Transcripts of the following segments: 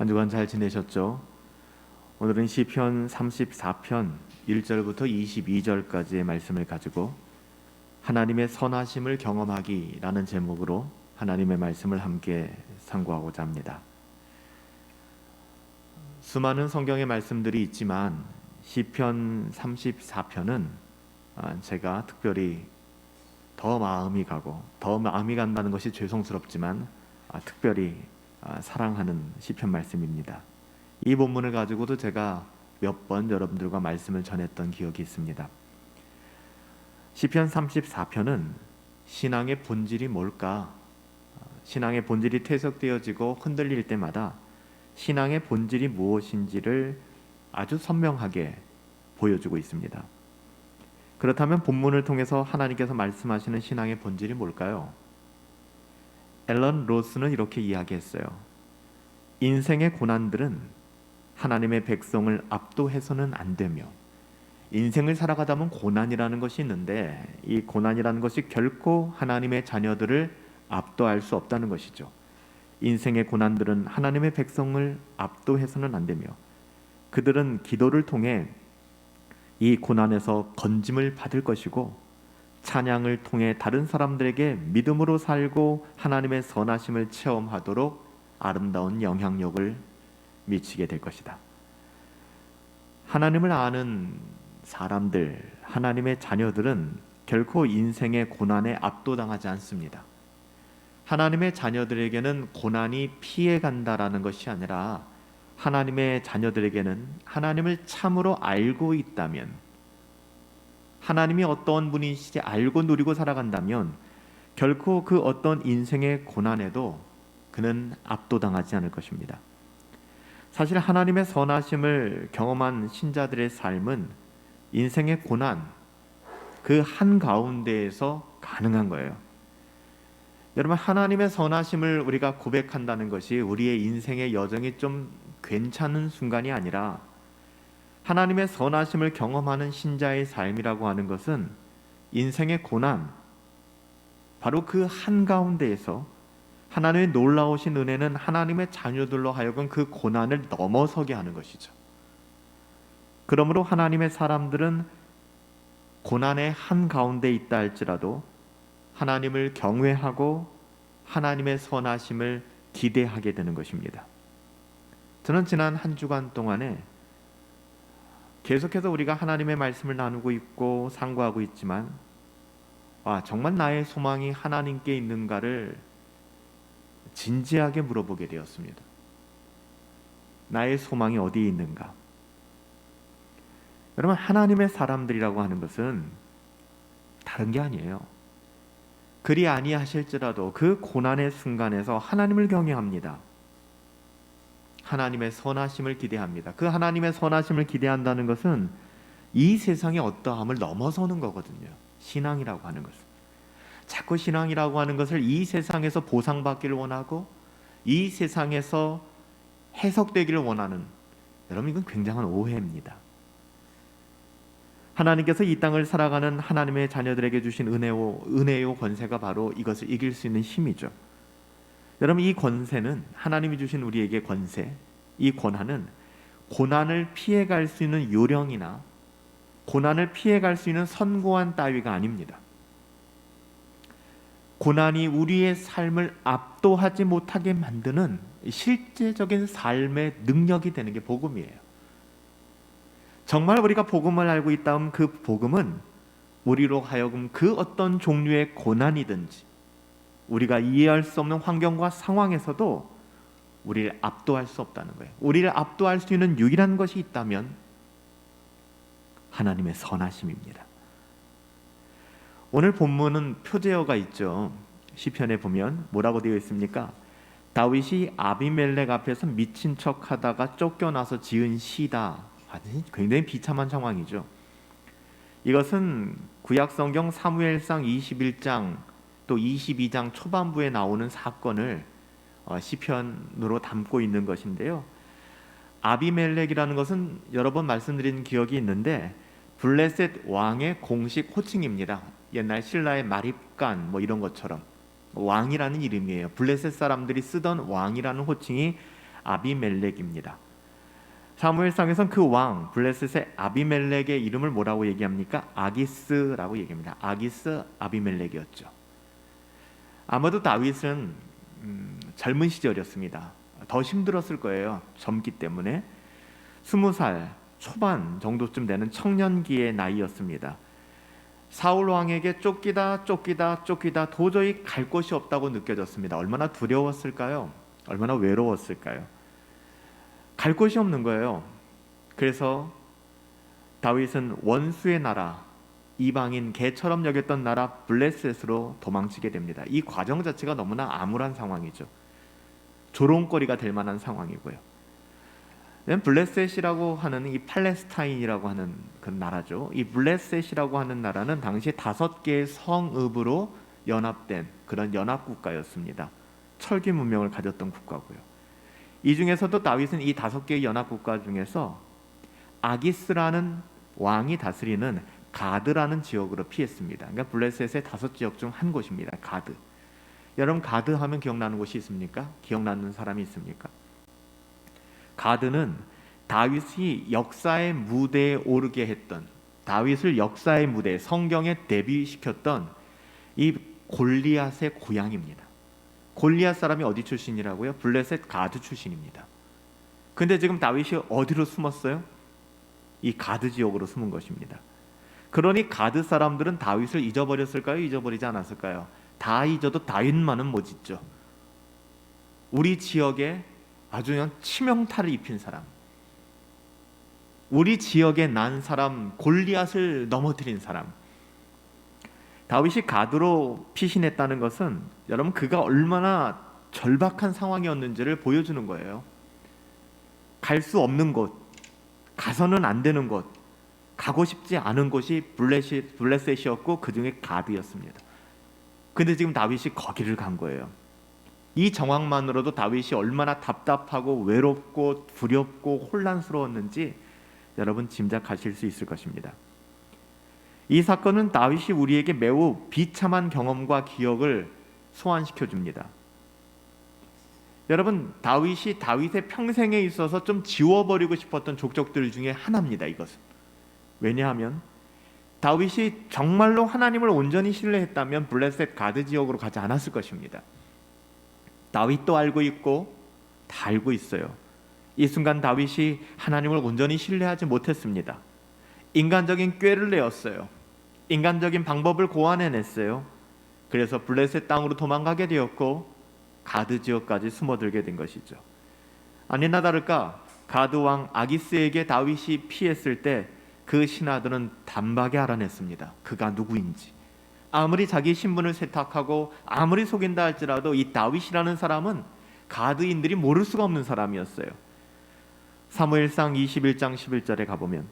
주간 잘 지내셨죠? 오늘은 시편 34편 1절부터 22절까지의 말씀을 가지고 하나님의 선하심을 경험하기라는 제목으로 하나님의 말씀을 함께 상고하고자 합니다. 수많은 성경의 말씀들이 있지만 시편 34편은 제가 특별히 더 마음이 가고 더 마음이 간다는 것이 죄송스럽지만 특별히 사랑하는 시편 말씀입니다. 이 본문을 가지고도 제가 몇 번 여러분들과 말씀을 전했던 기억이 있습니다. 시편 34편은 신앙의 본질이 뭘까? 신앙의 본질이 퇴색되어지고 흔들릴 때마다 신앙의 본질이 무엇인지를 아주 선명하게 보여주고 있습니다. 그렇다면 본문을 통해서 하나님께서 말씀하시는 신앙의 본질이 뭘까요? 앨런 로스는 이렇게 이야기했어요. 인생의 고난들은 하나님의 백성을 압도해서는 안 되며, 인생을 살아가다 보면 고난이라는 것이 있는데 이 고난이라는 것이 결코 하나님의 자녀들을 압도할 수 없다는 것이죠. 인생의 고난들은 하나님의 백성을 압도해서는 안 되며, 그들은 기도를 통해 이 고난에서 건짐을 받을 것이고, 찬양을 통해 다른 사람들에게 믿음으로 살고 하나님의 선하심을 체험하도록 아름다운 영향력을 미치게 될 것이다. 하나님을 아는 사람들, 하나님의 자녀들은 결코 인생의 고난에 압도당하지 않습니다. 하나님의 자녀들에게는 고난이 피해간다라는 것이 아니라, 하나님의 자녀들에게는 하나님을 참으로 알고 있다면, 하나님이 어떤 분이신지 알고 누리고 살아간다면 결코 그 어떤 인생의 고난에도 그는 압도당하지 않을 것입니다. 사실 하나님의 선하심을 경험한 신자들의 삶은 인생의 고난 그 한가운데에서 가능한 거예요. 여러분, 하나님의 선하심을 우리가 고백한다는 것이 우리의 인생의 여정이 좀 괜찮은 순간이 아니라, 하나님의 선하심을 경험하는 신자의 삶이라고 하는 것은 인생의 고난, 바로 그 한가운데에서 하나님의 놀라우신 은혜는 하나님의 자녀들로 하여금 그 고난을 넘어서게 하는 것이죠. 그러므로 하나님의 사람들은 고난의 한가운데 있다 할지라도 하나님을 경외하고 하나님의 선하심을 기대하게 되는 것입니다. 저는 지난 한 주간 동안에 계속해서 우리가 하나님의 말씀을 나누고 있고 상고하고 있지만, 정말 나의 소망이 하나님께 있는가를 진지하게 물어보게 되었습니다. 나의 소망이 어디에 있는가? 여러분, 하나님의 사람들이라고 하는 것은 다른 게 아니에요. 그리 아니하실지라도 그 고난의 순간에서 하나님을 경외합니다. 하나님의 선하심을 기대합니다. 그 하나님의 선하심을 기대한다는 것은 이 세상의 어떠함을 넘어서는 거거든요. 신앙이라고 하는 것은. 자꾸 신앙이라고 하는 것을 이 세상에서 보상받기를 원하고 이 세상에서 해석되기를 원하는, 여러분, 이건 굉장한 오해입니다. 하나님께서 이 땅을 살아가는 하나님의 자녀들에게 주신 은혜요 권세가 바로 이것을 이길 수 있는 힘이죠. 여러분, 이 권세는, 하나님이 주신 우리에게 권세, 이 권한은 고난을 피해갈 수 있는 요령이나 고난을 피해갈 수 있는 선고한 따위가 아닙니다. 고난이 우리의 삶을 압도하지 못하게 만드는 실제적인 삶의 능력이 되는 게 복음이에요. 정말 우리가 복음을 알고 있다면 그 복음은 우리로 하여금 그 어떤 종류의 고난이든지 우리가 이해할 수 없는 환경과 상황에서도 우리를 압도할 수 없다는 거예요. 우리를 압도할 수 있는 유일한 것이 있다면 하나님의 선하심입니다. 오늘 본문은 표제어가 있죠. 시편에 보면 뭐라고 되어 있습니까? 다윗이 아비멜렉 앞에서 미친 척하다가 쫓겨나서 지은 시다. 굉장히 비참한 상황이죠. 이것은 구약성경 사무엘상 21장 또 22장 초반부에 나오는 사건을 시편으로 담고 있는 것인데요. 아비멜렉이라는 것은 여러 번 말씀드린 기억이 있는데 블레셋 왕의 공식 호칭입니다. 옛날 신라의 마립간 이런 것처럼 왕이라는 이름이에요. 블레셋 사람들이 쓰던 왕이라는 호칭이 아비멜렉입니다. 사무엘상에선 그 왕 블레셋의 아비멜렉의 이름을 뭐라고 얘기합니까? 아기스라고 얘기합니다. 아기스 아비멜렉이었죠. 아마도 다윗은 젊은 시절이었습니다. 더 힘들었을 거예요. 젊기 때문에 20살 초반 정도쯤 되는 청년기의 나이였습니다. 사울 왕에게 쫓기다 도저히 갈 곳이 없다고 느껴졌습니다. 얼마나 두려웠을까요? 얼마나 외로웠을까요? 갈 곳이 없는 거예요. 그래서 다윗은 원수의 나라, 이방인 개처럼 여겼던 나라 블레셋으로 도망치게 됩니다. 이 과정 자체가 너무나 암울한 상황이죠. 조롱거리가 될 만한 상황이고요. 블레셋이라고 하는 이 팔레스타인이라고 하는 그 나라죠. 이 블레셋이라고 하는 나라는 당시 5개의 성읍으로 연합된 그런 연합국가였습니다. 철기 문명을 가졌던 국가고요. 이 중에서도 다윗은 이 5개의 연합국가 중에서 아기스라는 왕이 다스리는 가드라는 지역으로 피했습니다. 그러니까 블레셋의 5지역 중 한 곳입니다. 가드. 여러분 가드 하면 기억나는 곳이 있습니까? 기억나는 사람이 있습니까? 가드는 다윗이 역사의 무대에 오르게 했던, 다윗을 역사의 무대, 성경에 데뷔시켰던 이 골리앗의 고향입니다. 골리앗 사람이 어디 출신이라고요? 블레셋 가드 출신입니다. 근데 지금 다윗이 어디로 숨었어요? 이 가드 지역으로 숨은 것입니다. 그러니 가드 사람들은 다윗을 잊어버렸을까요? 잊어버리지 않았을까요? 다 잊어도 다윗만은 못 잊죠. 우리 지역에 아주 그냥 치명타를 입힌 사람, 우리 지역에 난 사람, 골리앗을 넘어뜨린 사람. 다윗이 가드로 피신했다는 것은 여러분 그가 얼마나 절박한 상황이었는지를 보여주는 거예요. 갈 수 없는 곳, 가서는 안 되는 곳, 가고 싶지 않은 곳이 블레셋이었고 그 중에 가드였습니다. 근데 지금 다윗이 거기를 간 거예요. 이 정황만으로도 다윗이 얼마나 답답하고 외롭고 두렵고 혼란스러웠는지 여러분 짐작하실 수 있을 것입니다. 이 사건은 다윗이 우리에게 매우 비참한 경험과 기억을 소환시켜 줍니다. 여러분 다윗이 다윗의 평생에 있어서 좀 지워버리고 싶었던 족적들 중에 하나입니다. 이것은 왜냐하면 다윗이 정말로 하나님을 온전히 신뢰했다면 블레셋 가드 지역으로 가지 않았을 것입니다. 다윗도 알고 있고 다 알고 있어요. 이 순간 다윗이 하나님을 온전히 신뢰하지 못했습니다. 인간적인 꾀를 내었어요. 인간적인 방법을 고안해냈어요. 그래서 블레셋 땅으로 도망가게 되었고 가드 지역까지 숨어들게 된 것이죠. 아니나 다를까 가드 왕 아기스에게 다윗이 피했을 때 그 신하들은 단박에 알아냈습니다. 그가 누구인지. 아무리 자기 신분을 세탁하고 아무리 속인다 할지라도 이 다윗이라는 사람은 가드인들이 모를 수가 없는 사람이었어요. 사무엘상 21장 11절에 가보면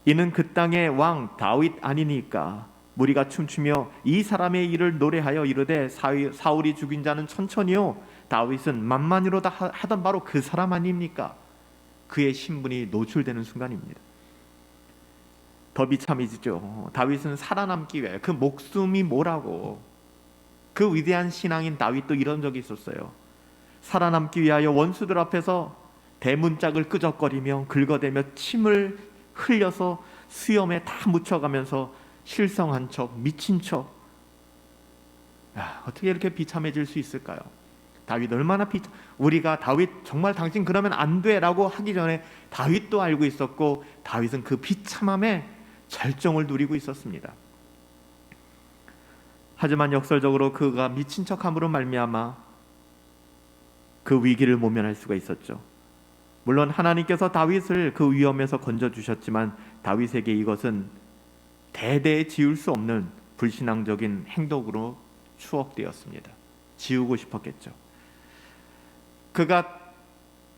이는 그 땅의 왕 다윗 아니니까 무리가 춤추며 이 사람의 일을 노래하여 이르되 사울이 죽인 자는 천천히요 다윗은 만만이로다 하던 바로 그 사람 아닙니까? 그의 신분이 노출되는 순간입니다. 더 비참해지죠. 다윗은 살아남기 위해 그 목숨이 뭐라고, 그 위대한 신앙인 다윗도 이런 적이 있었어요. 살아남기 위하여 원수들 앞에서 대문짝을 끄적거리며 긁어대며 침을 흘려서 수염에 다 묻혀가면서 실성한 척, 미친 척. 어떻게 이렇게 비참해질 수 있을까요? 다윗 얼마나 우리가 다윗 정말 당신 그러면 안 돼라고 하기 전에 다윗도 알고 있었고 다윗은 그 비참함에 절정을 누리고 있었습니다. 하지만 역설적으로 그가 미친 척함으로 말미암아 그 위기를 모면할 수가 있었죠. 물론 하나님께서 다윗을 그 위험에서 건져주셨지만 다윗에게 이것은 대대에 지울 수 없는 불신앙적인 행동으로 추억되었습니다. 지우고 싶었겠죠. 그가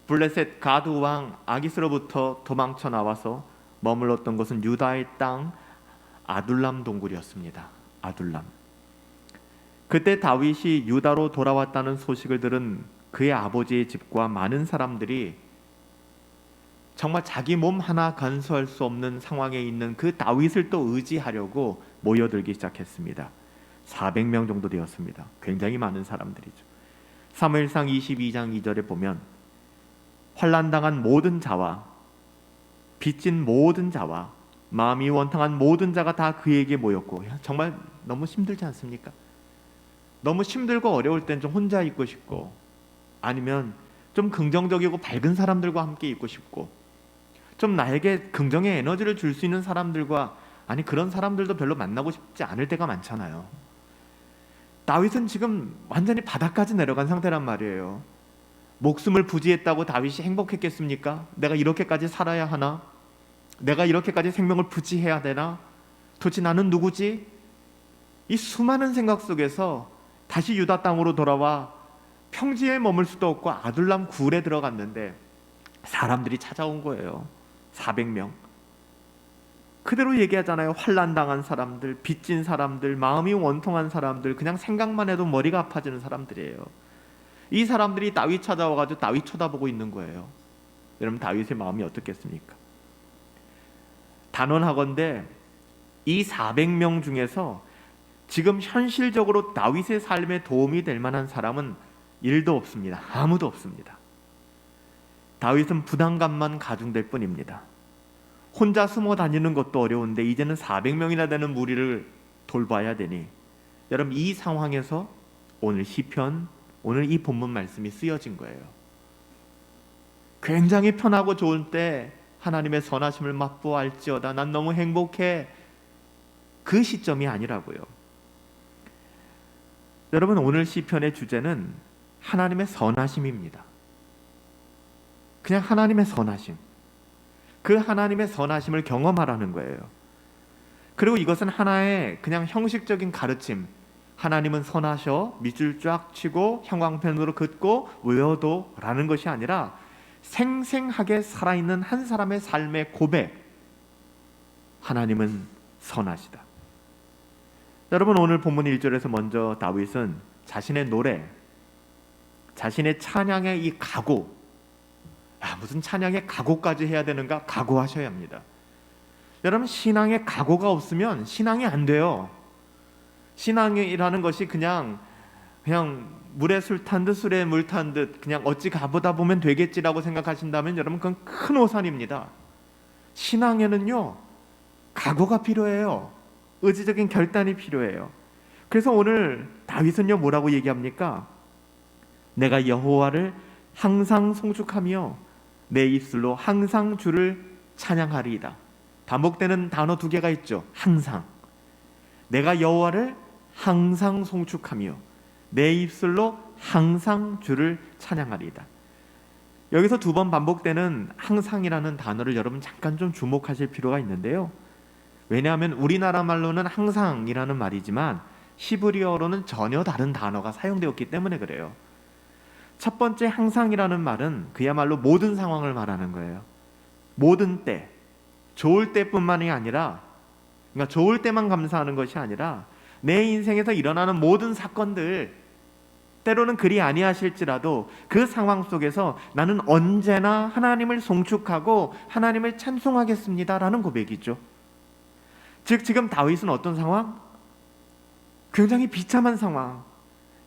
블레셋 가드 왕 아기스로부터 도망쳐 나와서 머물렀던 곳은 유다의 땅 아둘람 동굴이었습니다. 아둘람. 그때 다윗이 유다로 돌아왔다는 소식을 들은 그의 아버지의 집과 많은 사람들이 정말 자기 몸 하나 간수할 수 없는 상황에 있는 그 다윗을 또 의지하려고 모여들기 시작했습니다. 400명 정도 되었습니다. 굉장히 많은 사람들이죠. 사무엘상 22장 2절에 보면 환난당한 모든 자와 빚진 모든 자와 마음이 원통한 모든 자가 다 그에게 모였고. 정말 너무 힘들지 않습니까? 너무 힘들고 어려울 땐 좀 혼자 있고 싶고, 아니면 좀 긍정적이고 밝은 사람들과 함께 있고 싶고, 좀 나에게 긍정의 에너지를 줄 수 있는 사람들과, 아니 그런 사람들도 별로 만나고 싶지 않을 때가 많잖아요. 다윗은 지금 완전히 바닥까지 내려간 상태란 말이에요. 목숨을 부지했다고 다윗이 행복했겠습니까? 내가 이렇게까지 살아야 하나? 내가 이렇게까지 생명을 부지해야 되나? 도대체 나는 누구지? 이 수많은 생각 속에서 다시 유다 땅으로 돌아와 평지에 머물 수도 없고 아둘람 굴에 들어갔는데 사람들이 찾아온 거예요. 400명. 그대로 얘기하잖아요. 환난당한 사람들, 빚진 사람들, 마음이 원통한 사람들, 그냥 생각만 해도 머리가 아파지는 사람들이에요. 이 사람들이 다윗 찾아와가지고 다윗 쳐다보고 있는 거예요. 여러분, 다윗의 마음이 어떻겠습니까? 단언하건대 이 400명 중에서 지금 현실적으로 다윗의 삶에 도움이 될 만한 사람은 1도 없습니다. 아무도 없습니다. 다윗은 부담감만 가중될 뿐입니다. 혼자 숨어 다니는 것도 어려운데 이제는 400명이나 되는 무리를 돌봐야 되니, 여러분, 이 상황에서 오늘 시편, 오늘 이 본문 말씀이 쓰여진 거예요. 굉장히 편하고 좋을 때 하나님의 선하심을 맛보알지어다, 난 너무 행복해, 그 시점이 아니라고요. 여러분, 오늘 시편의 주제는 하나님의 선하심입니다. 그냥 하나님의 선하심, 그 하나님의 선하심을 경험하라는 거예요. 그리고 이것은 하나의 그냥 형식적인 가르침, 하나님은 선하셔, 밑줄 쫙 치고 형광펜으로 긋고 외워도 라는 것이 아니라 생생하게 살아있는 한 사람의 삶의 고백, 하나님은 선하시다. 여러분, 오늘 본문 1절에서 먼저 다윗은 자신의 노래, 자신의 찬양의 이 각오, 무슨 찬양의 각오까지 해야 되는가? 각오하셔야 합니다. 여러분, 신앙의 각오가 없으면 신앙이 안 돼요. 신앙이라는 것이 그냥 물에 술 탄 듯 술에 물 탄 듯 그냥 어찌 가보다 보면 되겠지라고 생각하신다면 여러분, 그건 큰 오산입니다. 신앙에는요, 각오가 필요해요. 의지적인 결단이 필요해요. 그래서 오늘 다윗은요, 뭐라고 얘기합니까? 내가 여호와를 항상 송축하며 내 입술로 항상 주를 찬양하리이다. 반복되는 단어 2개가 있죠. 항상. 내가 여호와를 항상 송축하며 내 입술로 항상 주를 찬양하리이다. 여기서 2번 반복되는 항상이라는 단어를 여러분 잠깐 좀 주목하실 필요가 있는데요. 왜냐하면 우리나라 말로는 항상이라는 말이지만 히브리어로는 전혀 다른 단어가 사용되었기 때문에 그래요. 첫 번째 항상이라는 말은 그야말로 모든 상황을 말하는 거예요. 모든 때, 좋을 때뿐만이 아니라, 그러니까 좋을 때만 감사하는 것이 아니라 내 인생에서 일어나는 모든 사건들, 때로는 그리 아니하실지라도 그 상황 속에서 나는 언제나 하나님을 송축하고 하나님을 찬송하겠습니다라는 고백이죠. 즉 지금 다윗은 어떤 상황? 굉장히 비참한 상황.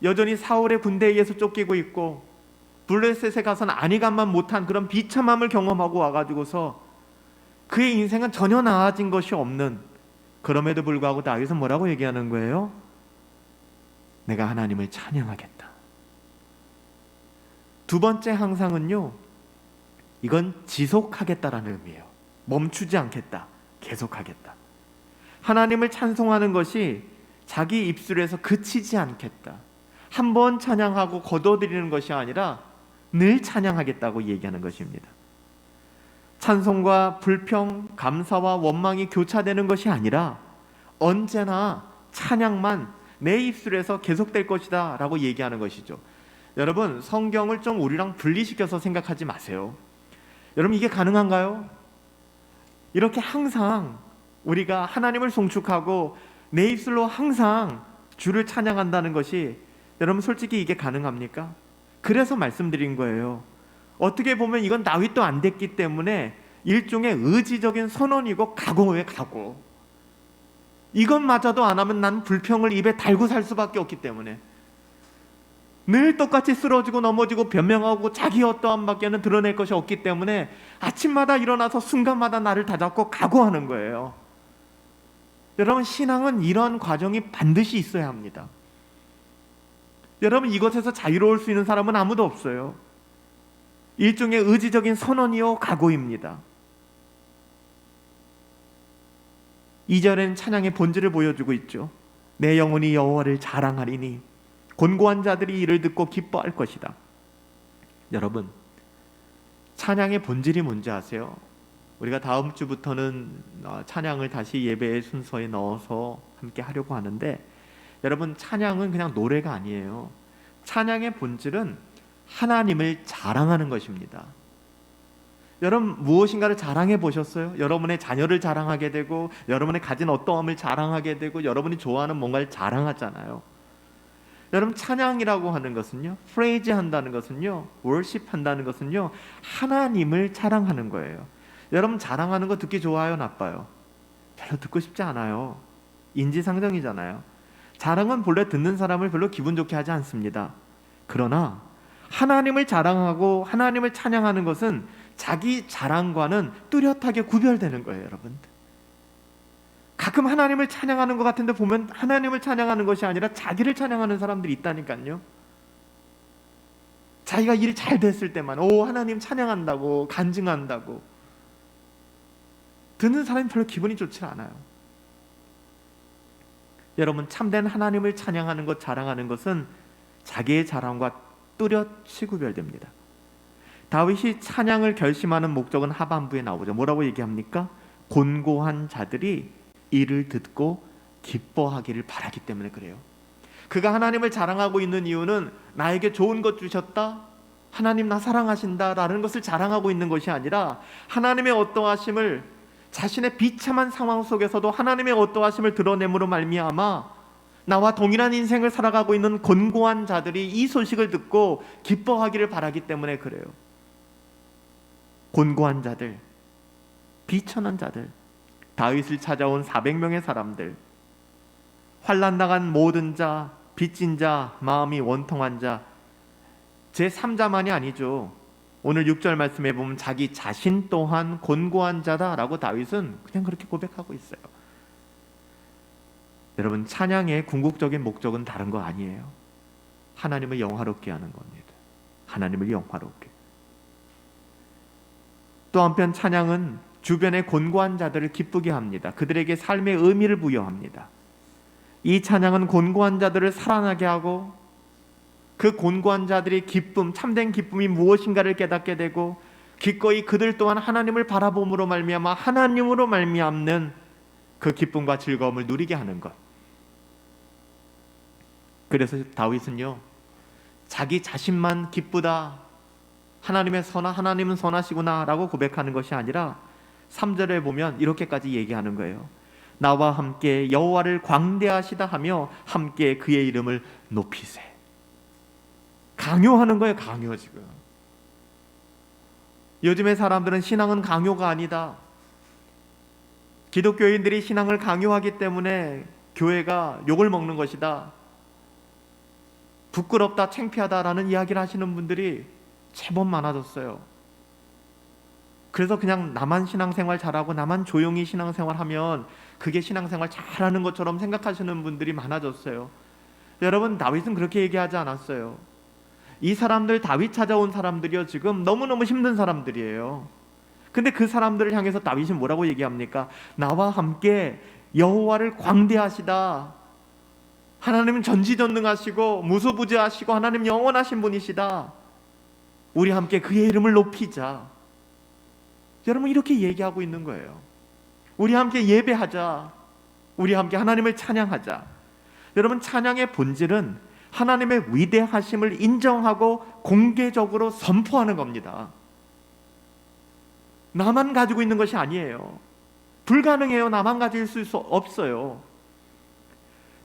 여전히 사울의 군대에 의해서 쫓기고 있고 블레셋에 가서는 아니감만 못한 그런 비참함을 경험하고 와가지고서 그의 인생은 전혀 나아진 것이 없는, 그럼에도 불구하고 다윗은 뭐라고 얘기하는 거예요? 내가 하나님을 찬양하겠다. 2번째 항상은요, 이건 지속하겠다라는 의미예요. 멈추지 않겠다, 계속하겠다. 하나님을 찬송하는 것이 자기 입술에서 그치지 않겠다. 한 번 찬양하고 거둬들이는 것이 아니라 늘 찬양하겠다고 얘기하는 것입니다. 찬송과 불평, 감사와 원망이 교차되는 것이 아니라 언제나 찬양만 내 입술에서 계속될 것이다 라고 얘기하는 것이죠. 여러분, 성경을 좀 우리랑 분리시켜서 생각하지 마세요. 여러분, 이게 가능한가요? 이렇게 항상 우리가 하나님을 송축하고 내 입술로 항상 주를 찬양한다는 것이, 여러분 솔직히 이게 가능합니까? 그래서 말씀드린 거예요. 어떻게 보면 이건 다윗도 안 됐기 때문에 일종의 의지적인 선언이고 각오의 각오. 이것마저도 안 하면 난 불평을 입에 달고 살 수밖에 없기 때문에, 늘 똑같이 쓰러지고 넘어지고 변명하고 자기 어떠함밖에는 드러낼 것이 없기 때문에 아침마다 일어나서 순간마다 나를 다잡고 각오하는 거예요. 여러분, 신앙은 이러한 과정이 반드시 있어야 합니다. 여러분, 이것에서 자유로울 수 있는 사람은 아무도 없어요. 일종의 의지적인 선언이요 각오입니다. 2절에는 찬양의 본질을 보여주고 있죠. 내 영혼이 여호와를 자랑하리니 곤고한 자들이 이를 듣고 기뻐할 것이다. 여러분, 찬양의 본질이 뭔지 아세요? 우리가 다음 주부터는 찬양을 다시 예배의 순서에 넣어서 함께 하려고 하는데, 여러분, 찬양은 그냥 노래가 아니에요. 찬양의 본질은 하나님을 자랑하는 것입니다. 여러분, 무엇인가를 자랑해 보셨어요? 여러분의 자녀를 자랑하게 되고, 여러분의 가진 어떠함을 자랑하게 되고, 여러분이 좋아하는 뭔가를 자랑하잖아요. 여러분, 찬양이라고 하는 것은요, 프레이즈 한다는 것은요, 월십 한다는 것은요, 하나님을 자랑하는 거예요. 여러분, 자랑하는 거 듣기 좋아요, 나빠요? 별로 듣고 싶지 않아요. 인지상정이잖아요. 자랑은 본래 듣는 사람을 별로 기분 좋게 하지 않습니다. 그러나 하나님을 자랑하고 하나님을 찬양하는 것은 자기 자랑과는 뚜렷하게 구별되는 거예요, 여러분. 가끔 하나님을 찬양하는 것 같은데 보면 하나님을 찬양하는 것이 아니라 자기를 찬양하는 사람들이 있다니까요. 자기가 일이 잘 됐을 때만 하나님 찬양한다고 간증한다고. 듣는 사람이 별로 기분이 좋지 않아요. 여러분, 참된 하나님을 찬양하는 것, 자랑하는 것은 자기의 자랑과 뚜렷이 구별됩니다. 다윗이 찬양을 결심하는 목적은 하반부에 나오죠. 뭐라고 얘기합니까? 곤고한 자들이 이를 듣고 기뻐하기를 바라기 때문에 그래요. 그가 하나님을 자랑하고 있는 이유는 나에게 좋은 것 주셨다, 하나님 나 사랑하신다 라는 것을 자랑하고 있는 것이 아니라, 하나님의 어떠하심을, 자신의 비참한 상황 속에서도 하나님의 어떠하심을 드러냄으로 말미암아 나와 동일한 인생을 살아가고 있는 곤고한 자들이 이 소식을 듣고 기뻐하기를 바라기 때문에 그래요. 곤고한 자들, 비천한 자들, 다윗을 찾아온 400명의 사람들, 환난 당한 모든 자, 빚진 자, 마음이 원통한 자, 제3자만이 아니죠. 오늘 6절 말씀에 보면 자기 자신 또한 곤고한 자다라고 다윗은 그냥 그렇게 고백하고 있어요. 여러분, 찬양의 궁극적인 목적은 다른 거 아니에요. 하나님을 영화롭게 하는 겁니다. 하나님을 영화롭게. 또 한편 찬양은 주변의 곤고한 자들을 기쁘게 합니다. 그들에게 삶의 의미를 부여합니다. 이 찬양은 곤고한 자들을 살아나게 하고, 그 곤고한 자들이 기쁨, 참된 기쁨이 무엇인가를 깨닫게 되고, 기꺼이 그들 또한 하나님을 바라봄으로 말미암아 하나님으로 말미암는 그 기쁨과 즐거움을 누리게 하는 것. 그래서 다윗은요, 자기 자신만 기쁘다, 하나님은 선하시구나 라고 고백하는 것이 아니라 3절에 보면 이렇게까지 얘기하는 거예요. 나와 함께 여호와를 광대하시다 하며 함께 그의 이름을 높이세. 강요하는 거예요, 강요. 지금 요즘의 사람들은 신앙은 강요가 아니다, 기독교인들이 신앙을 강요하기 때문에 교회가 욕을 먹는 것이다, 부끄럽다, 창피하다라는 이야기를 하시는 분들이 제법 많아졌어요. 그래서 그냥 나만 신앙생활 잘하고 나만 조용히 신앙생활하면 그게 신앙생활 잘하는 것처럼 생각하시는 분들이 많아졌어요. 여러분, 다윗은 그렇게 얘기하지 않았어요. 이 사람들, 다윗 찾아온 사람들이요, 지금 너무너무 힘든 사람들이에요. 근데 그 사람들을 향해서 다윗이 뭐라고 얘기합니까? 나와 함께 여호와를 광대하시다, 하나님은 전지전능하시고 무소부재하시고 하나님 영원하신 분이시다, 우리 함께 그의 이름을 높이자. 여러분, 이렇게 얘기하고 있는 거예요. 우리 함께 예배하자, 우리 함께 하나님을 찬양하자. 여러분, 찬양의 본질은 하나님의 위대하심을 인정하고 공개적으로 선포하는 겁니다. 나만 가지고 있는 것이 아니에요. 불가능해요. 나만 가질 수 없어요.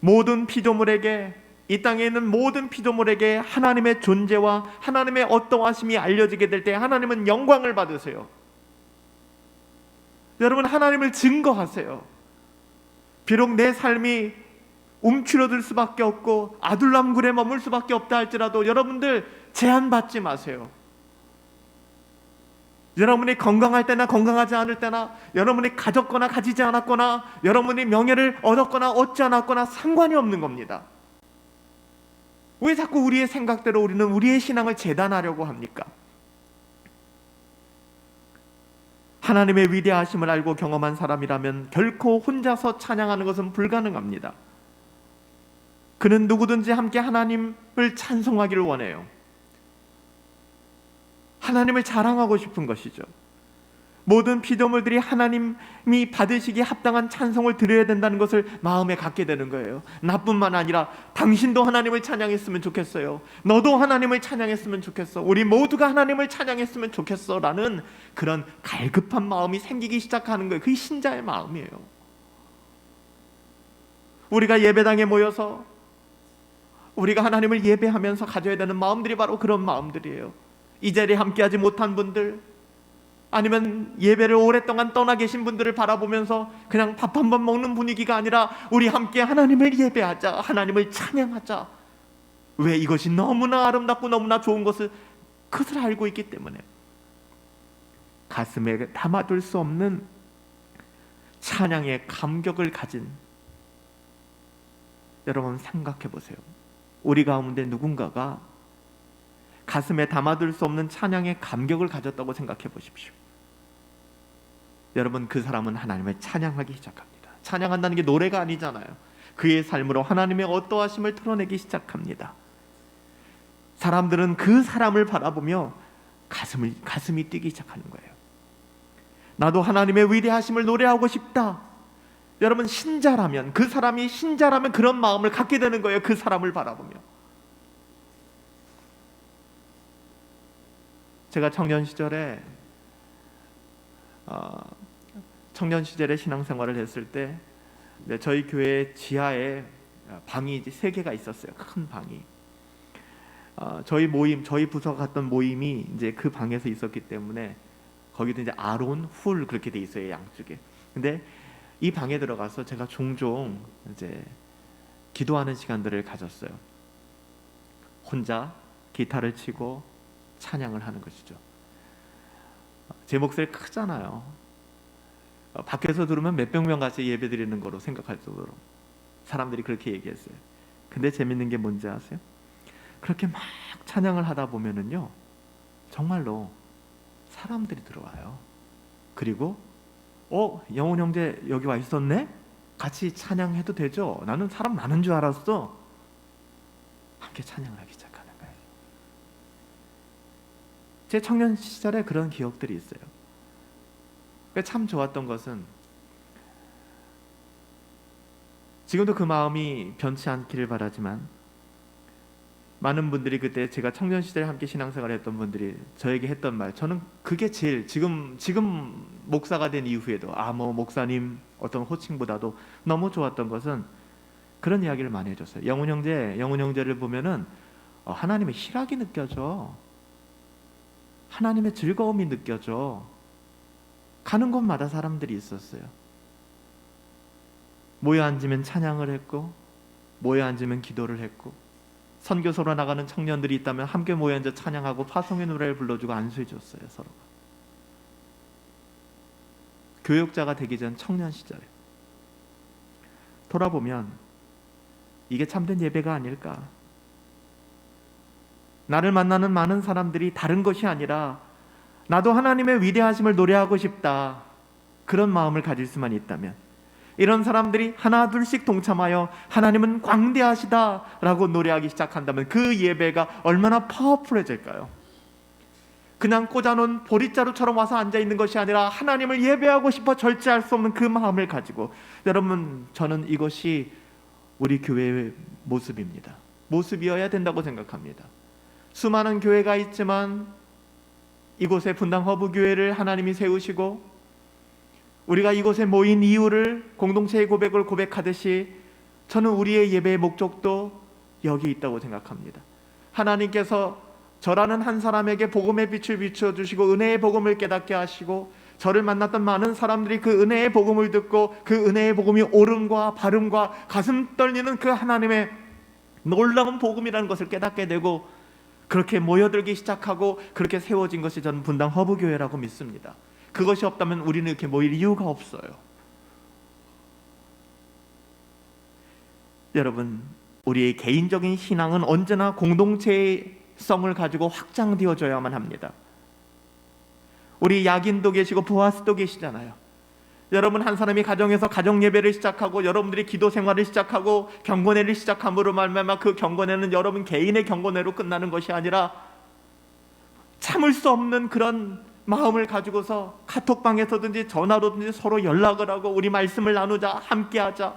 모든 피조물에게, 이 땅에 있는 모든 피조물에게 하나님의 존재와 하나님의 어떠하심이 알려지게 될 때 하나님은 영광을 받으세요. 여러분, 하나님을 증거하세요. 비록 내 삶이 움츠러들 수밖에 없고 아둘람굴에 머물 수밖에 없다 할지라도 여러분들 제한받지 마세요. 여러분이 건강할 때나 건강하지 않을 때나, 여러분이 가졌거나 가지지 않았거나, 여러분이 명예를 얻었거나 얻지 않았거나 상관이 없는 겁니다. 왜 자꾸 우리의 생각대로 우리는 우리의 신앙을 재단하려고 합니까? 하나님의 위대하심을 알고 경험한 사람이라면 결코 혼자서 찬양하는 것은 불가능합니다. 그는 누구든지 함께 하나님을 찬송하기를 원해요. 하나님을 자랑하고 싶은 것이죠. 모든 피조물들이 하나님이 받으시기에 합당한 찬송을 드려야 된다는 것을 마음에 갖게 되는 거예요. 나뿐만 아니라 당신도 하나님을 찬양했으면 좋겠어요. 너도 하나님을 찬양했으면 좋겠어. 우리 모두가 하나님을 찬양했으면 좋겠어 라는 그런 갈급한 마음이 생기기 시작하는 거예요. 그게 신자의 마음이에요. 우리가 예배당에 모여서 우리가 하나님을 예배하면서 가져야 되는 마음들이 바로 그런 마음들이에요. 이 자리에 함께하지 못한 분들, 아니면 예배를 오랫동안 떠나 계신 분들을 바라보면서 그냥 밥 한 번 먹는 분위기가 아니라 우리 함께 하나님을 예배하자, 하나님을 찬양하자. 왜? 이것이 너무나 아름답고 너무나 좋은 것을 그것을 알고 있기 때문에. 가슴에 담아둘 수 없는 찬양의 감격을 가진 여러분 생각해 보세요. 우리 가운데 누군가가 가슴에 담아둘 수 없는 찬양의 감격을 가졌다고 생각해 보십시오. 여러분, 그 사람은 하나님을 찬양하기 시작합니다. 찬양한다는 게 노래가 아니잖아요. 그의 삶으로 하나님의 어떠하심을 드러내기 시작합니다. 사람들은 그 사람을 바라보며 가슴이 뛰기 시작하는 거예요. 나도 하나님의 위대하심을 노래하고 싶다. 여러분, 신자라면, 그 사람이 신자라면 그런 마음을 갖게 되는 거예요. 그 사람을 바라보며. 제가 청년 시절에 신앙생활을 했을 때 저희 교회 지하에 방이 이제 3개가 있었어요. 큰 방이. 저희 부서가 갔던 모임이 이제 그 방에서 있었기 때문에 거기도 이제 아론, 훌 그렇게 돼 있어요, 양쪽에. 근데 이 방에 들어가서 제가 종종 이제 기도하는 시간들을 가졌어요. 혼자 기타를 치고 찬양을 하는 것이죠. 제 목소리 크잖아요. 밖에서 들으면 몇백 명 같이 예배 드리는 거로 생각할 정도로 사람들이 그렇게 얘기했어요. 근데 재밌는 게 뭔지 아세요? 그렇게 막 찬양을 하다 보면은요, 정말로 사람들이 들어와요. 그리고 영훈 형제 여기 와 있었네? 같이 찬양해도 되죠? 나는 사람 많은 줄 알았어. 함께 찬양을 하기 시작하는 거예요. 제 청년 시절에 그런 기억들이 있어요. 참 좋았던 것은, 지금도 그 마음이 변치 않기를 바라지만, 많은 분들이 그때 제가 청년 시절에 함께 신앙생활을 했던 분들이 저에게 했던 말, 저는 그게 제일 지금 목사가 된 이후에도 목사님 어떤 호칭보다도 너무 좋았던 것은 그런 이야기를 많이 해줬어요. 영훈 형제를 보면은 하나님의 희락이 느껴져. 하나님의 즐거움이 느껴져. 가는 곳마다 사람들이 있었어요. 모여 앉으면 찬양을 했고, 모여 앉으면 기도를 했고, 선교소로 나가는 청년들이 있다면 함께 모여 앉아 찬양하고 파송의 노래를 불러주고 안수해줬어요, 서로가. 교육자가 되기 전 청년 시절에 돌아보면 이게 참된 예배가 아닐까. 나를 만나는 많은 사람들이 다른 것이 아니라 나도 하나님의 위대하심을 노래하고 싶다, 그런 마음을 가질 수만 있다면, 이런 사람들이 하나 둘씩 동참하여 하나님은 광대하시다 라고 노래하기 시작한다면 그 예배가 얼마나 파워풀해질까요? 그냥 꽂아놓은 보릿자루처럼 와서 앉아있는 것이 아니라 하나님을 예배하고 싶어 절제할 수 없는 그 마음을 가지고, 여러분, 저는 이것이 우리 교회의 모습입니다. 모습이어야 된다고 생각합니다. 수많은 교회가 있지만 이곳에 분당 허브교회를 하나님이 세우시고, 우리가 이곳에 모인 이유를 공동체의 고백을 고백하듯이 저는 우리의 예배의 목적도 여기 있다고 생각합니다. 하나님께서 저라는 한 사람에게 복음의 빛을 비춰주시고 은혜의 복음을 깨닫게 하시고 저를 만났던 많은 사람들이 그 은혜의 복음을 듣고 그 은혜의 복음이 옳음과 바름과 가슴 떨리는 그 하나님의 놀라운 복음이라는 것을 깨닫게 되고 그렇게 모여들기 시작하고 그렇게 세워진 것이 저는 분당 허브교회라고 믿습니다. 그것이 없다면 우리는 이렇게 모일 이유가 없어요. 여러분, 우리의 개인적인 신앙은 언제나 공동체성을 가지고 확장되어져야만 합니다. 우리 약인도 계시고 보아스도 계시잖아요. 여러분, 한 사람이 가정에서 가정 예배를 시작하고 여러분들이 기도 생활을 시작하고 경건회를 시작함으로 말미암아 그 경건회는 여러분 개인의 경건회로 끝나는 것이 아니라 참을 수 없는 그런 마음을 가지고서 카톡방에서든지 전화로든지 서로 연락을 하고 우리 말씀을 나누자, 함께하자.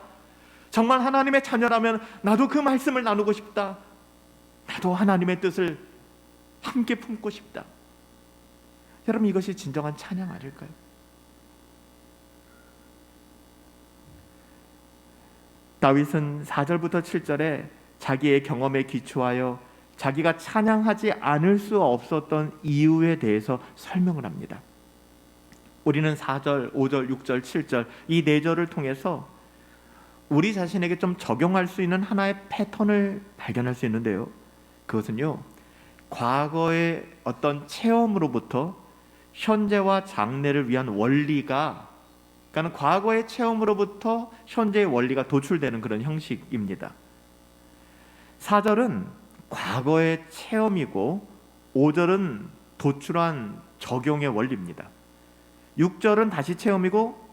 정말 하나님의 자녀라면 나도 그 말씀을 나누고 싶다. 나도 하나님의 뜻을 함께 품고 싶다. 여러분, 이것이 진정한 찬양 아닐까요? 다윗은 4절부터 7절에 자기의 경험에 기초하여 자기가 찬양하지 않을 수 없었던 이유에 대해서 설명을 합니다. 우리는 4절, 5절, 6절, 7절 이 4절을 통해서 우리 자신에게 좀 적용할 수 있는 하나의 패턴을 발견할 수 있는데요. 그것은요, 과거의 어떤 체험으로부터 현재와 장래를 위한 원리가, 그러니까 과거의 체험으로부터 현재의 원리가 도출되는 그런 형식입니다. 4절은 과거의 체험이고 5절은 도출한 적용의 원리입니다. 6절은 다시 체험이고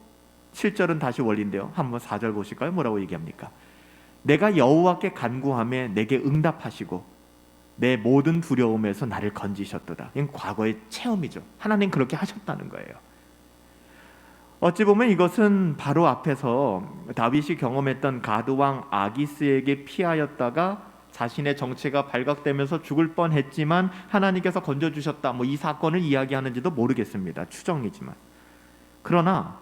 7절은 다시 원리인데요. 한번 4절 보실까요? 뭐라고 얘기합니까? 내가 여호와께 간구하며 내게 응답하시고 내 모든 두려움에서 나를 건지셨도다. 이건 과거의 체험이죠. 하나님 그렇게 하셨다는 거예요. 어찌 보면 이것은 바로 앞에서 다윗이 경험했던 가드왕 아기스에게 피하였다가 자신의 정체가 발각되면서 죽을 뻔했지만 하나님께서 건져주셨다, 이 사건을 이야기하는지도 모르겠습니다. 추정이지만. 그러나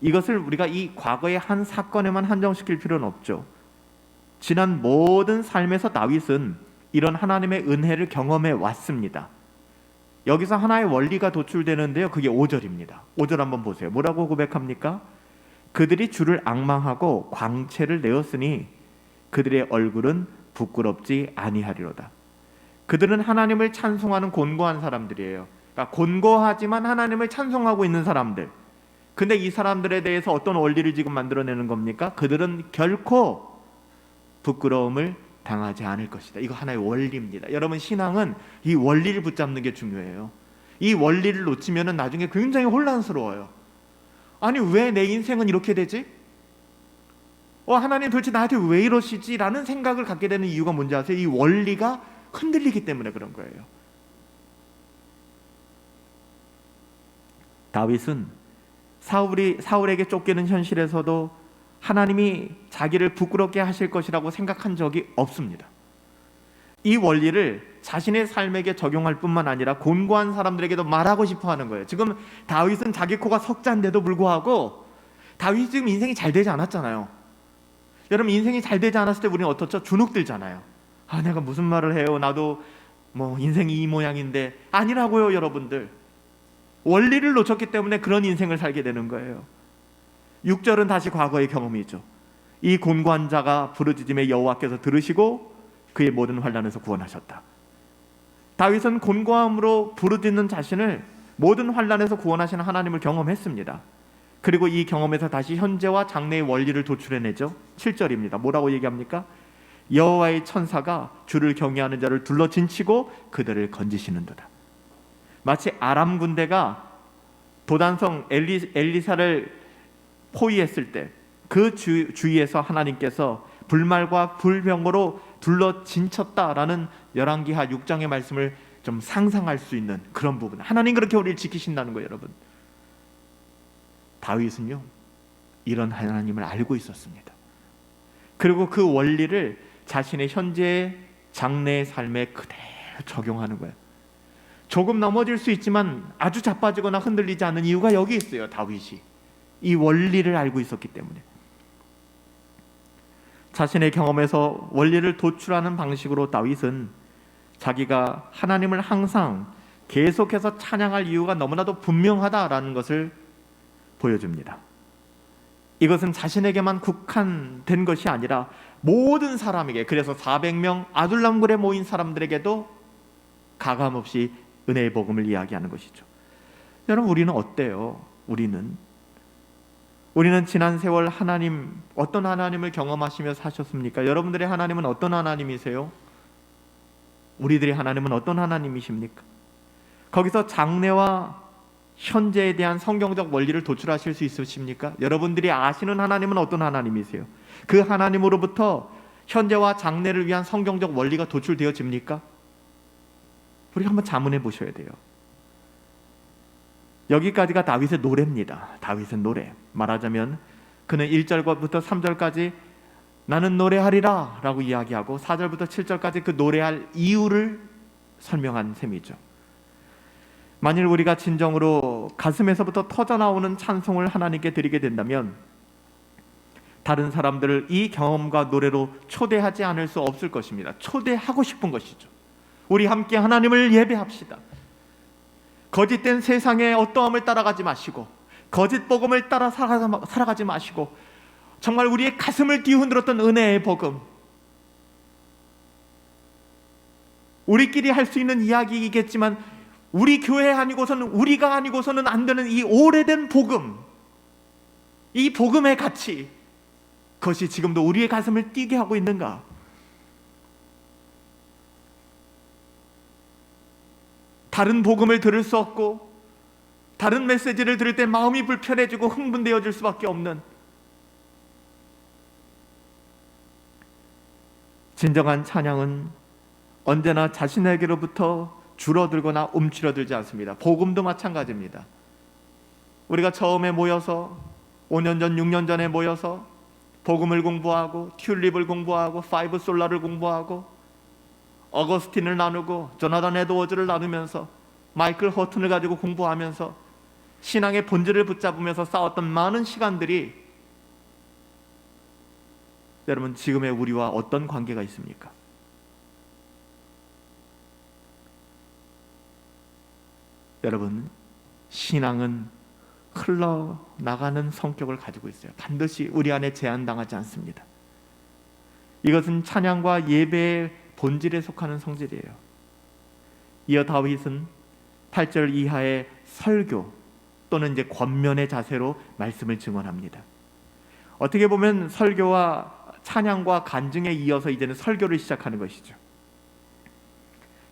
이것을 우리가 이 과거의 한 사건에만 한정시킬 필요는 없죠. 지난 모든 삶에서 다윗은 이런 하나님의 은혜를 경험해 왔습니다. 여기서 하나의 원리가 도출되는데요. 그게 5절입니다. 5절 한번 보세요. 뭐라고 고백합니까? 그들이 주를 앙망하고 광채를 내었으니 그들의 얼굴은 부끄럽지 아니하리로다. 그들은 하나님을 찬송하는 곤고한 사람들이에요. 그러니까 곤고하지만 하나님을 찬송하고 있는 사람들. 근데 이 사람들에 대해서 어떤 원리를 지금 만들어내는 겁니까? 그들은 결코 부끄러움을 당하지 않을 것이다. 이거 하나의 원리입니다. 여러분, 신앙은 이 원리를 붙잡는 게 중요해요. 이 원리를 놓치면 나중에 굉장히 혼란스러워요. 아니, 왜 내 인생은 이렇게 되지? 하나님 도대체 나한테 왜 이러시지? 라는 생각을 갖게 되는 이유가 뭔지 아세요? 이 원리가 흔들리기 때문에 그런 거예요. 다윗은 사울에게 쫓기는 현실에서도 하나님이 자기를 부끄럽게 하실 것이라고 생각한 적이 없습니다. 이 원리를 자신의 삶에게 적용할 뿐만 아니라 곤고한 사람들에게도 말하고 싶어 하는 거예요. 지금 다윗은 자기 코가 석자인데도 불구하고 다윗이 지금 인생이 잘 되지 않았잖아요. 여러분, 인생이 잘 되지 않았을 때 우리는 어떻죠? 주눅들잖아요. 내가 무슨 말을 해요? 나도 인생이 이 모양인데. 아니라고요, 여러분들. 원리를 놓쳤기 때문에 그런 인생을 살게 되는 거예요. 6절은 다시 과거의 경험이죠. 이 곤고한 자가 부르짖음에 여호와께서 들으시고 그의 모든 환난에서 구원하셨다. 다윗은 곤고함으로 부르짖는 자신을 모든 환난에서 구원하시는 하나님을 경험했습니다. 그리고 이 경험에서 다시 현재와 장래의 원리를 도출해내죠. 7절입니다. 뭐라고 얘기합니까? 여호와의 천사가 주를 경외하는 자를 둘러진치고 그들을 건지시는도다. 마치 아람 군대가 도단성 엘리사를 포위했을 때 그 주위에서 하나님께서 불말과 불병으로 둘러진쳤다라는 열왕기하 6장의 말씀을 좀 상상할 수 있는 그런 부분. 하나님 그렇게 우리를 지키신다는 거예요, 여러분. 다윗은요, 이런 하나님을 알고 있었습니다. 그리고 그 원리를 자신의 현재 장래의 삶에 그대로 적용하는 거예요. 조금 넘어질 수 있지만 아주 자빠지거나 흔들리지 않는 이유가 여기 있어요. 다윗이 이 원리를 알고 있었기 때문에. 자신의 경험에서 원리를 도출하는 방식으로 다윗은 자기가 하나님을 항상 계속해서 찬양할 이유가 너무나도 분명하다라는 것을 보여줍니다. 이것은 자신에게만 국한된 것이 아니라 모든 사람에게, 그래서 400명 아둘람굴에 모인 사람들에게도 가감없이 은혜의 복음을 이야기하는 것이죠. 여러분, 우리는 어때요? 우리는 지난 세월 하나님, 어떤 하나님을 경험하시며 사셨습니까? 여러분들의 하나님은 어떤 하나님이세요? 우리들의 하나님은 어떤 하나님이십니까? 거기서 장래와 현재에 대한 성경적 원리를 도출하실 수 있으십니까? 여러분들이 아시는 하나님은 어떤 하나님이세요? 그 하나님으로부터 현재와 장래를 위한 성경적 원리가 도출되어집니까? 우리가 한번 자문해 보셔야 돼요. 여기까지가 다윗의 노래입니다. 다윗의 노래. 말하자면 그는 1절부터 3절까지 나는 노래하리라 라고 이야기하고 4절부터 7절까지 그 노래할 이유를 설명한 셈이죠. 만일 우리가 진정으로 가슴에서부터 터져나오는 찬송을 하나님께 드리게 된다면 다른 사람들을 이 경험과 노래로 초대하지 않을 수 없을 것입니다. 초대하고 싶은 것이죠. 우리 함께 하나님을 예배합시다. 거짓된 세상의 어떠함을 따라가지 마시고 거짓 복음을 따라 살아가지 마시고 정말 우리의 가슴을 뒤흔들었던 은혜의 복음, 우리끼리 할 수 있는 이야기이겠지만 우리 교회 아니고서는, 우리가 아니고서는 안 되는 이 오래된 복음, 이 복음의 가치, 그것이 지금도 우리의 가슴을 뛰게 하고 있는가? 다른 복음을 들을 수 없고 다른 메시지를 들을 때 마음이 불편해지고 흥분되어질 수밖에 없는, 진정한 찬양은 언제나 자신에게로부터 줄어들거나 움츠러들지 않습니다. 복음도 마찬가지입니다. 우리가 처음에 모여서 5년 전, 6년 전에 모여서 복음을 공부하고 튤립을 공부하고 파이브 솔라를 공부하고 어거스틴을 나누고 조나단 에드워즈를 나누면서 마이클 허튼을 가지고 공부하면서 신앙의 본질을 붙잡으면서 싸웠던 많은 시간들이 여러분, 지금의 우리와 어떤 관계가 있습니까? 여러분, 신앙은 흘러나가는 성격을 가지고 있어요. 반드시 우리 안에 제한당하지 않습니다. 이것은 찬양과 예배의 본질에 속하는 성질이에요. 이어 다윗은 8절 이하의 설교 또는 이제 권면의 자세로 말씀을 증언합니다. 어떻게 보면 설교와 찬양과 간증에 이어서 이제는 설교를 시작하는 것이죠.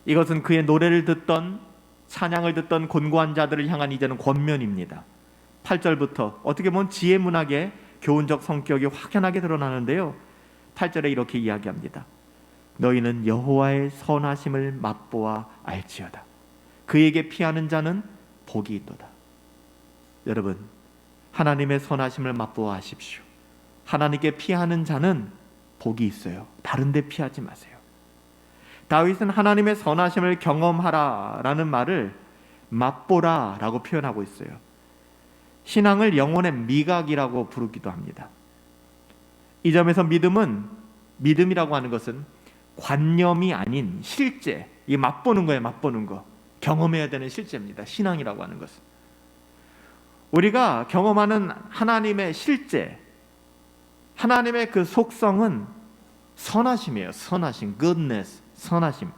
이것은 그의 노래를 듣던, 찬양을 듣던 곤고한 자들을 향한 이제는 권면입니다. 8절부터 어떻게 보면 지혜 문학의 교훈적 성격이 확연하게 드러나는데요. 8절에 이렇게 이야기합니다. 너희는 여호와의 선하심을 맛보아 알지어다. 그에게 피하는 자는 복이 있도다. 여러분, 하나님의 선하심을 맛보아 하십시오. 하나님께 피하는 자는 복이 있어요. 다른 데 피하지 마세요. 다윗은 하나님의 선하심을 경험하라 라는 말을 맛보라 라고 표현하고 있어요. 신앙을 영혼의 미각이라고 부르기도 합니다. 이 점에서 믿음이라고 하는 것은 관념이 아닌 실제, 이 맛보는 거예요. 맛보는 거, 경험해야 되는 실제입니다. 신앙이라고 하는 것은 우리가 경험하는 하나님의 실제, 하나님의 그 속성은 선하심이에요. 선하심, goodness, 선하심.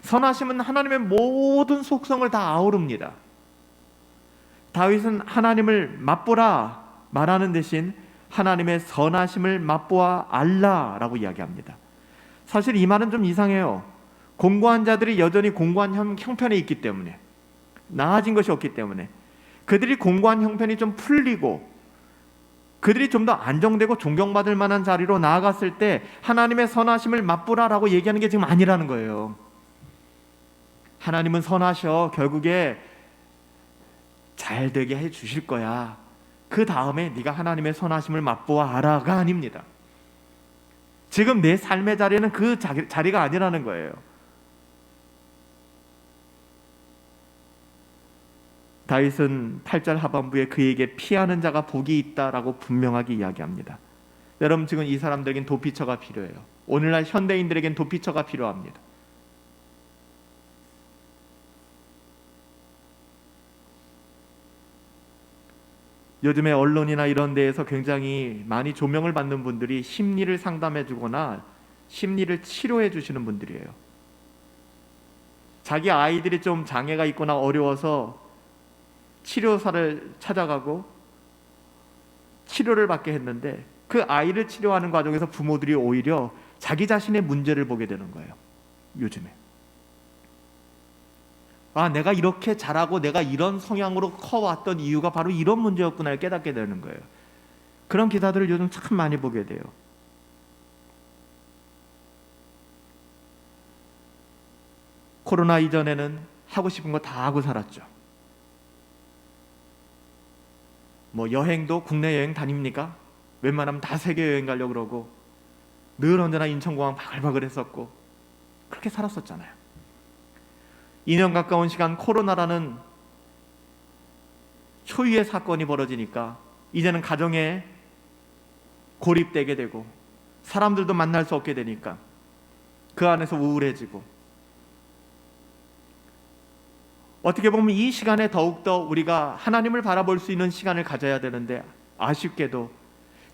선하심은 하나님의 모든 속성을 다 아우릅니다. 다윗은 하나님을 맛보라 말하는 대신 하나님의 선하심을 맛보아 알라라고 이야기합니다. 사실 이 말은 좀 이상해요. 공고한 자들이 여전히 공고한 형편에 있기 때문에, 나아진 것이 없기 때문에 그들이 공고한 형편이 좀 풀리고 그들이 좀 더 안정되고 존경받을 만한 자리로 나아갔을 때 하나님의 선하심을 맛보라라고 얘기하는 게 지금 아니라는 거예요. 하나님은 선하셔. 결국에 잘 되게 해 주실 거야. 그 다음에 네가 하나님의 선하심을 맛보아 알아가 아닙니다. 지금 내 삶의 자리는 그 자리가 아니라는 거예요. 다윗은 8절 하반부에 그에게 피하는 자가 복이 있다라고 분명하게 이야기합니다. 여러분, 지금 이 사람들에겐 도피처가 필요해요. 오늘날 현대인들에겐 도피처가 필요합니다. 요즘에 언론이나 이런 데에서 굉장히 많이 조명을 받는 분들이 심리를 상담해 주거나 심리를 치료해 주시는 분들이에요. 자기 아이들이 좀 장애가 있거나 어려워서 치료사를 찾아가고 치료를 받게 했는데, 그 아이를 치료하는 과정에서 부모들이 오히려 자기 자신의 문제를 보게 되는 거예요. 요즘에 내가 이렇게 자라고 내가 이런 성향으로 커왔던 이유가 바로 이런 문제였구나를 깨닫게 되는 거예요. 그런 기사들을 요즘 참 많이 보게 돼요. 코로나 이전에는 하고 싶은 거 다 하고 살았죠. 뭐 여행도 국내 여행 다닙니까? 웬만하면 다 세계 여행 가려고 그러고 늘 언제나 인천공항 바글바글 했었고 그렇게 살았었잖아요. 2년 가까운 시간 코로나라는 초유의 사건이 벌어지니까 이제는 가정에 고립되게 되고 사람들도 만날 수 없게 되니까 그 안에서 우울해지고, 어떻게 보면 이 시간에 더욱더 우리가 하나님을 바라볼 수 있는 시간을 가져야 되는데, 아쉽게도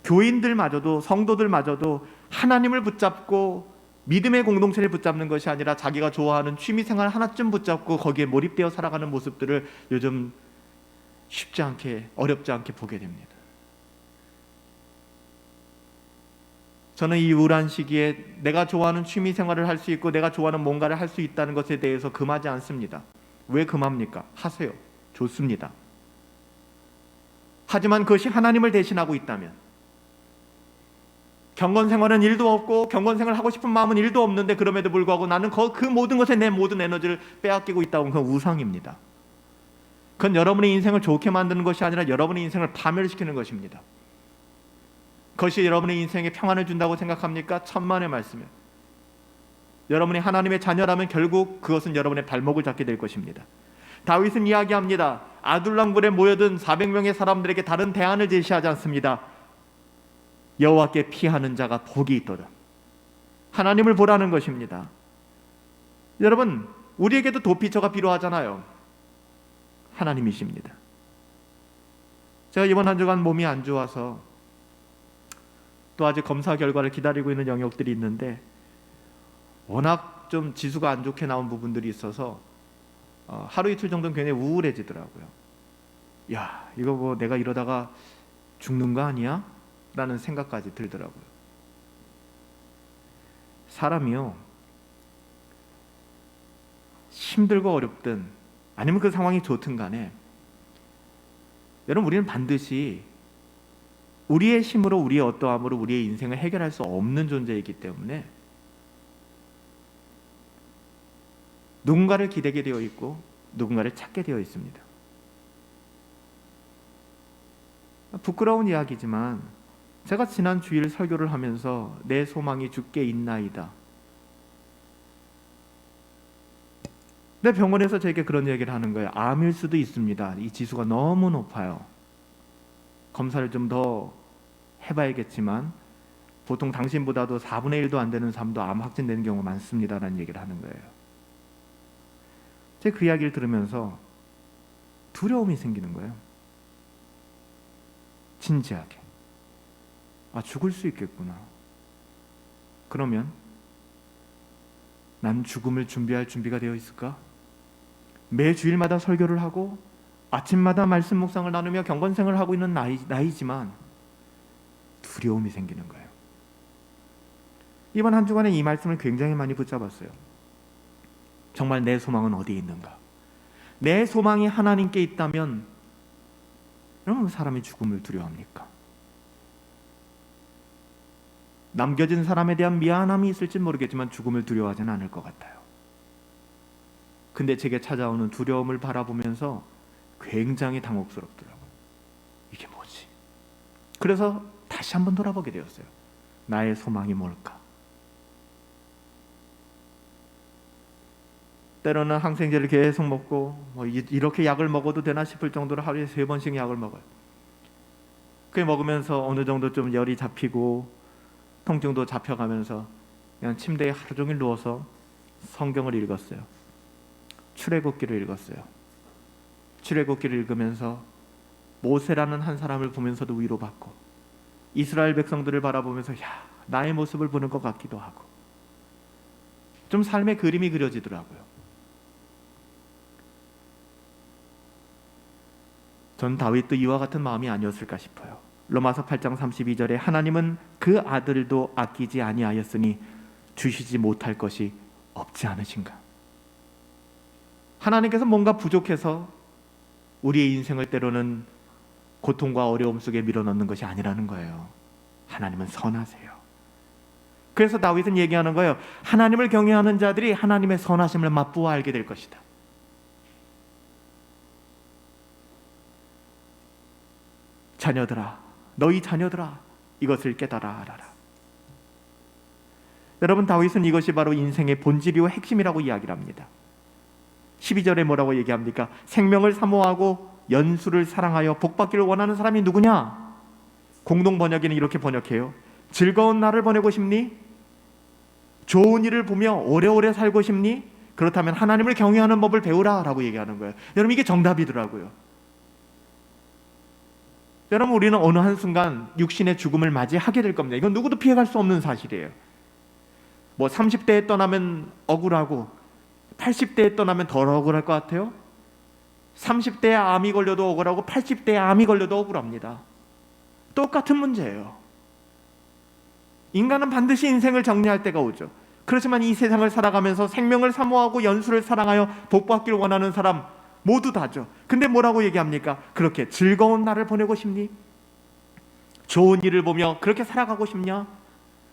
교인들마저도 성도들마저도 하나님을 붙잡고 믿음의 공동체를 붙잡는 것이 아니라 자기가 좋아하는 취미생활 하나쯤 붙잡고 거기에 몰입되어 살아가는 모습들을 요즘 쉽지 않게, 어렵지 않게 보게 됩니다. 저는 이 우울한 시기에 내가 좋아하는 취미생활을 할 수 있고 내가 좋아하는 뭔가를 할 수 있다는 것에 대해서 금하지 않습니다. 왜 금합니까? 하세요. 좋습니다. 하지만 그것이 하나님을 대신하고 있다면, 경건생활은 일도 없고 경건생활을 하고 싶은 마음은 일도 없는데 그럼에도 불구하고 나는 그 모든 것에 내 모든 에너지를 빼앗기고 있다고 하면 그건 우상입니다. 그건 여러분의 인생을 좋게 만드는 것이 아니라 여러분의 인생을 파멸시키는 것입니다. 그것이 여러분의 인생에 평안을 준다고 생각합니까? 천만의 말씀이에요. 여러분이 하나님의 자녀라면 결국 그것은 여러분의 발목을 잡게 될 것입니다. 다윗은 이야기합니다. 아둘람굴에 모여든 400명의 사람들에게 다른 대안을 제시하지 않습니다. 여호와께 피하는 자가 복이 있도다. 하나님을 보라는 것입니다. 여러분, 우리에게도 도피처가 필요하잖아요. 하나님이십니다. 제가 이번 한 주간 몸이 안 좋아서 또 아직 검사 결과를 기다리고 있는 영역들이 있는데, 워낙 좀 지수가 안 좋게 나온 부분들이 있어서 하루 이틀 정도는 굉장히 우울해지더라고요. 야, 이거 뭐 내가 이러다가 죽는 거 아니야? 라는 생각까지 들더라고요. 사람이요, 힘들고 어렵든 아니면 그 상황이 좋든 간에 여러분, 우리는 반드시 우리의 힘으로, 우리의 어떠함으로 우리의 인생을 해결할 수 없는 존재이기 때문에 누군가를 기대게 되어 있고 누군가를 찾게 되어 있습니다. 부끄러운 이야기지만 제가 지난 주일 설교를 하면서 내 소망이 주께 있나이다, 내 병원에서 제게 그런 얘기를 하는 거예요. 암일 수도 있습니다. 이 지수가 너무 높아요. 검사를 좀 더 해봐야겠지만 보통 당신보다도 4분의 1도 안 되는 사람도 암 확진되는 경우가 많습니다라는 얘기를 하는 거예요. 제가 그 이야기를 들으면서 두려움이 생기는 거예요. 진지하게. 죽을 수 있겠구나. 그러면 난 죽음을 준비할 준비가 되어 있을까? 매 주일마다 설교를 하고 아침마다 말씀 묵상을 나누며 경건생활을 하고 있는 나이지만 두려움이 생기는 거예요. 이번 한 주간에 이 말씀을 굉장히 많이 붙잡았어요. 정말 내 소망은 어디에 있는가? 내 소망이 하나님께 있다면 그러면 사람이 죽음을 두려워합니까? 남겨진 사람에 대한 미안함이 있을지 모르겠지만 죽음을 두려워하지는 않을 것 같아요. 근데 제게 찾아오는 두려움을 바라보면서 굉장히 당혹스럽더라고요. 이게 뭐지? 그래서 다시 한번 돌아보게 되었어요. 나의 소망이 뭘까? 때로는 항생제를 계속 먹고 이렇게 약을 먹어도 되나 싶을 정도로 하루에 3번씩 약을 먹어요. 그게 먹으면서 어느 정도 좀 열이 잡히고 통증도 잡혀가면서 그냥 침대에 하루 종일 누워서 성경을 읽었어요. 출애굽기를 읽었어요. 출애굽기를 읽으면서 모세라는 한 사람을 보면서도 위로받고, 이스라엘 백성들을 바라보면서 나의 모습을 보는 것 같기도 하고, 좀 삶의 그림이 그려지더라고요. 전 다윗도 이와 같은 마음이 아니었을까 싶어요. 로마서 8장 32절에 하나님은 그 아들도 아끼지 아니하였으니 주시지 못할 것이 없지 않으신가. 하나님께서 뭔가 부족해서 우리의 인생을 때로는 고통과 어려움 속에 밀어넣는 것이 아니라는 거예요. 하나님은 선하세요. 그래서 다윗은 얘기하는 거예요. 하나님을 경외하는 자들이 하나님의 선하심을 맛보아 알게 될 것이다. 자녀들아, 너희 자녀들아, 이것을 깨달아 알아라. 여러분, 다윗은 이것이 바로 인생의 본질이고 핵심이라고 이야기를 합니다. 12절에 뭐라고 얘기합니까? 생명을 사모하고 연수를 사랑하여 복받기를 원하는 사람이 누구냐? 공동 번역에는 이렇게 번역해요. 즐거운 날을 보내고 싶니? 좋은 일을 보며 오래오래 살고 싶니? 그렇다면 하나님을 경외하는 법을 배우라 라고 얘기하는 거예요. 여러분, 이게 정답이더라고요. 여러분, 우리는 어느 한순간 육신의 죽음을 맞이하게 될 겁니다. 이건 누구도 피해갈 수 없는 사실이에요. 30대에 떠나면 억울하고 80대에 떠나면 덜 억울할 것 같아요? 30대에 암이 걸려도 억울하고 80대에 암이 걸려도 억울합니다. 똑같은 문제예요. 인간은 반드시 인생을 정리할 때가 오죠. 그렇지만 이 세상을 살아가면서 생명을 사모하고 연수를 사랑하여 복받기를 원하는 사람 모두 다죠. 근데 뭐라고 얘기합니까? 그렇게 즐거운 날을 보내고 싶니? 좋은 일을 보며 그렇게 살아가고 싶냐?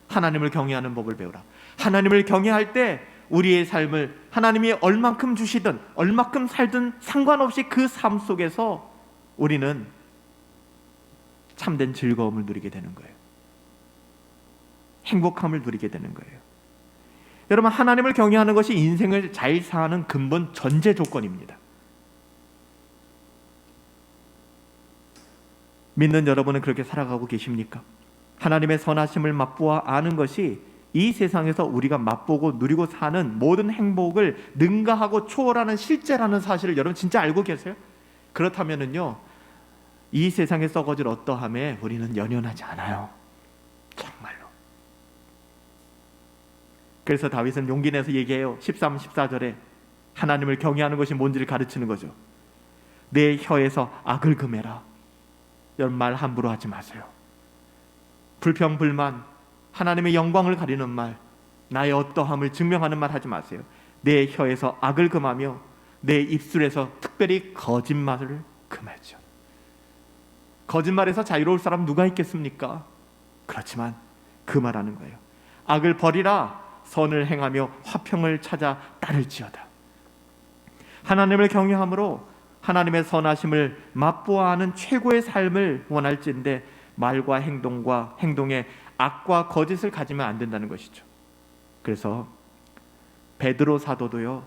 하나님을 경외하는 법을 배우라. 하나님을 경외할 때 우리의 삶을 하나님이 얼만큼 주시든 얼만큼 살든 상관없이 그 삶 속에서 우리는 참된 즐거움을 누리게 되는 거예요. 행복함을 누리게 되는 거예요. 여러분, 하나님을 경외하는 것이 인생을 잘 사는 근본 전제 조건입니다. 믿는 여러분은 그렇게 살아가고 계십니까? 하나님의 선하심을 맛보아 아는 것이 이 세상에서 우리가 맛보고 누리고 사는 모든 행복을 능가하고 초월하는 실제라는 사실을 여러분 진짜 알고 계세요? 그렇다면은요, 이 세상에 썩어질 어떠함에 우리는 연연하지 않아요. 정말로. 그래서 다윗은 용기 내서 얘기해요. 13, 14절에 하나님을 경외하는 것이 뭔지를 가르치는 거죠. 내 혀에서 악을 금해라. 여러분, 말 함부로 하지 마세요. 불평불만, 하나님의 영광을 가리는 말, 나의 어떠함을 증명하는 말 하지 마세요. 내 혀에서 악을 금하며 내 입술에서 특별히 거짓말을 금하죠. 거짓말에서 자유로울 사람 누가 있겠습니까? 그렇지만 금하라는 거예요. 악을 버리라. 선을 행하며 화평을 찾아 따를지어다. 하나님을 경외함으로 하나님의 선하심을 맛보아 하는 최고의 삶을 원할진데 말과 행동에 악과 거짓을 가지면 안 된다는 것이죠. 그래서 베드로 사도도요,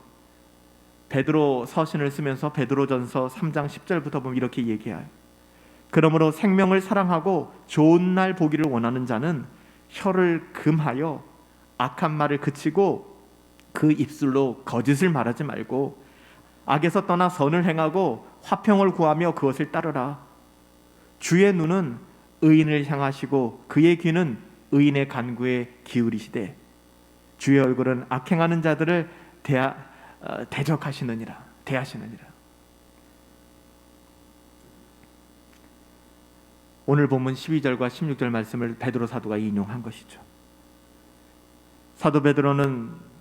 베드로 서신을 쓰면서 베드로전서 3장 10절부터 보면 이렇게 얘기해요. 그러므로 생명을 사랑하고 좋은 날 보기를 원하는 자는 혀를 금하여 악한 말을 그치고 그 입술로 거짓을 말하지 말고 악에서 떠나 선을 행하고 화평을 구하며 그것을 따르라. 주의 눈은 의인을 향하시고 그의 귀는 의인의 간구에 기울이시되 주의 얼굴은 악행하는 자들을 대하시느니라. 오늘 본문 12절과 16절 말씀을 베드로 사도가 인용한 것이죠. 사도 베드로는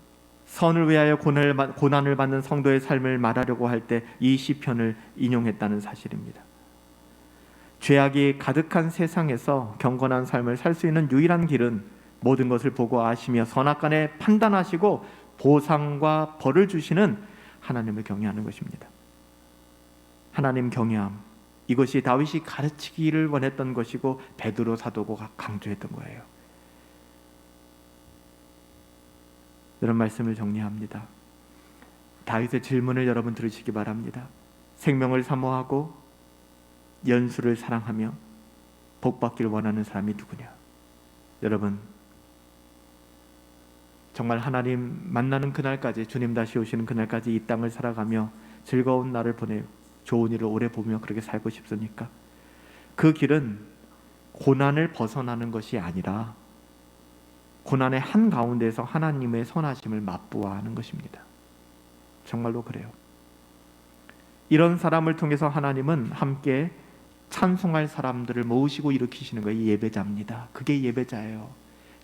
선을 위하여 고난을 받는 성도의 삶을 말하려고 할 때 이 시편을 인용했다는 사실입니다. 죄악이 가득한 세상에서 경건한 삶을 살 수 있는 유일한 길은 모든 것을 보고 아시며 선악간에 판단하시고 보상과 벌을 주시는 하나님을 경외하는 것입니다. 하나님 경외함, 이것이 다윗이 가르치기를 원했던 것이고 베드로 사도가 강조했던 거예요. 이런 말씀을 정리합니다. 다윗의 질문을 여러분 들으시기 바랍니다. 생명을 사모하고 연수를 사랑하며 복받기를 원하는 사람이 누구냐? 여러분, 정말 하나님 만나는 그날까지, 주님 다시 오시는 그날까지 이 땅을 살아가며 즐거운 날을 보내 좋은 일을 오래 보며 그렇게 살고 싶습니까? 그 길은 고난을 벗어나는 것이 아니라 고난의 한가운데에서 하나님의 선하심을 맛보아 하는 것입니다. 정말로 그래요. 이런 사람을 통해서 하나님은 함께 찬송할 사람들을 모으시고 일으키시는 거예요. 예배자입니다. 그게 예배자예요.